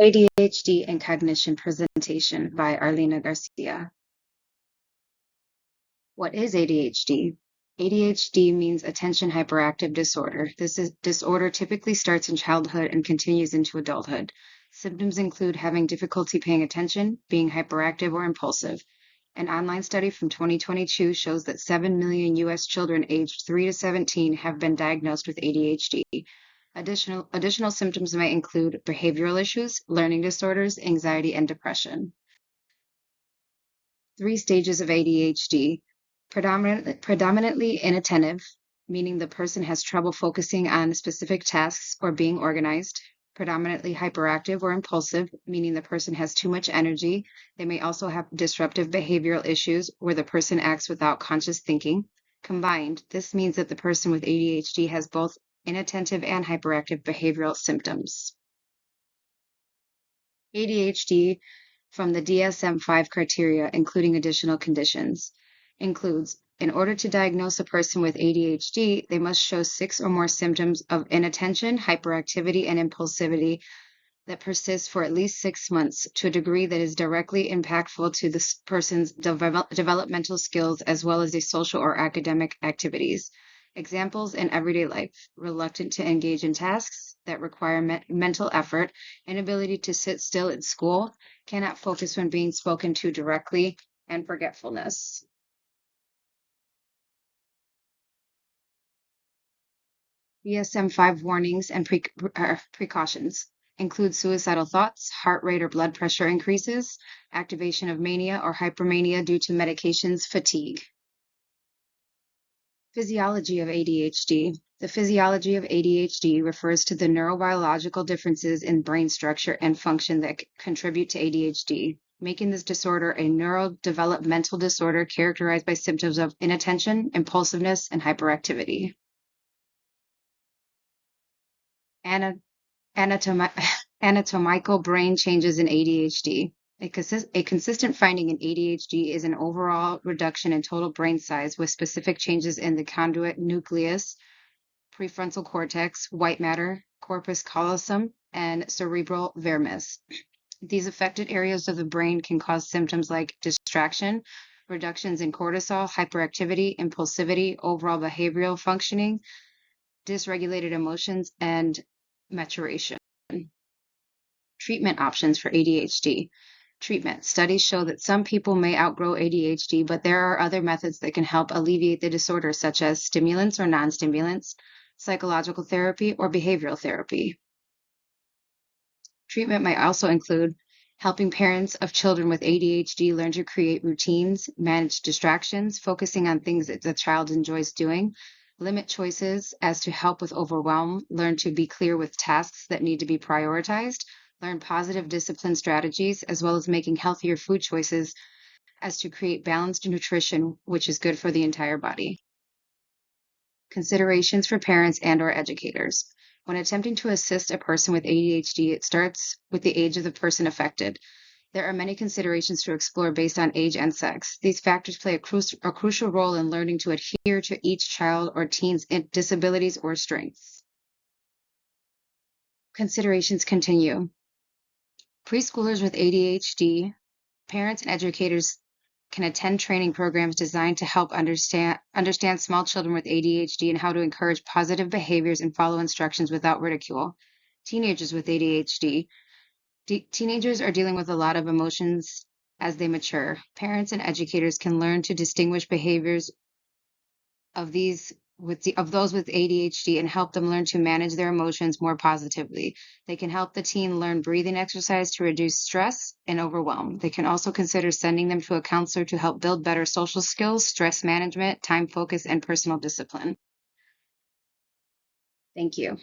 ADHD and Cognition Presentation by Arlena Garcia. What is ADHD? ADHD means attention hyperactive disorder. Disorder typically starts in childhood and continues into adulthood. Symptoms include having difficulty paying attention, being hyperactive or impulsive. An online study from 2022 shows that 7 million U.S. children aged 3 to 17 have been diagnosed with ADHD. Additional symptoms may include behavioral issues, learning disorders, anxiety, and depression. 3 stages of ADHD. Predominantly inattentive, meaning the person has trouble focusing on specific tasks or being organized. Predominantly hyperactive or impulsive, meaning the person has too much energy. They may also have disruptive behavioral issues where the person acts without conscious thinking. Combined, this means that the person with ADHD has both inattentive and hyperactive behavioral symptoms. ADHD from the DSM-5 criteria, including additional conditions, includes, in order to diagnose a person with ADHD, they must show 6 or more symptoms of inattention, hyperactivity, and impulsivity that persist for at least 6 months to a degree that is directly impactful to the person's developmental skills as well as their social or academic activities. Examples in everyday life: reluctant to engage in tasks that require mental effort, inability to sit still at school, cannot focus when being spoken to directly, and forgetfulness. DSM-5 warnings and precautions include suicidal thoughts, heart rate or blood pressure increases, activation of mania or hypermania due to medications, fatigue. Physiology of ADHD. The physiology of ADHD refers to the neurobiological differences in brain structure and function that contribute to ADHD, making this disorder a neurodevelopmental disorder characterized by symptoms of inattention, impulsiveness, and hyperactivity. Anatomical brain changes in ADHD. A consistent finding in ADHD is an overall reduction in total brain size with specific changes in the conduit nucleus, prefrontal cortex, white matter, corpus callosum, and cerebral vermis. These affected areas of the brain can cause symptoms like distraction, reductions in cortisol, hyperactivity, impulsivity, overall behavioral functioning, dysregulated emotions, and maturation. Treatment options for ADHD. Treatment. Studies show that some people may outgrow ADHD, but there are other methods that can help alleviate the disorder, such as stimulants or non-stimulants, psychological therapy, or behavioral therapy. Treatment might also include helping parents of children with ADHD learn to create routines, manage distractions, focusing on things that the child enjoys doing, limit choices as to help with overwhelm, learn to be clear with tasks that need to be prioritized, learn positive discipline strategies, as well as making healthier food choices as to create balanced nutrition, which is good for the entire body. Considerations for parents and/or educators. When attempting to assist a person with ADHD, it starts with the age of the person affected. There are many considerations to explore based on age and sex. These factors play a crucial role in learning to adhere to each child or teen's disabilities or strengths. Considerations continue. Preschoolers with ADHD, parents and educators can attend training programs designed to help understand small children with ADHD and how to encourage positive behaviors and follow instructions without ridicule. Teenagers with ADHD. Teenagers are dealing with a lot of emotions as they mature. Parents and educators can learn to distinguish behaviors of those with ADHD and help them learn to manage their emotions more positively. They can help the teen learn breathing exercise to reduce stress and overwhelm. They can also consider sending them to a counselor to help build better social skills, stress management, time focus, and personal discipline. Thank you.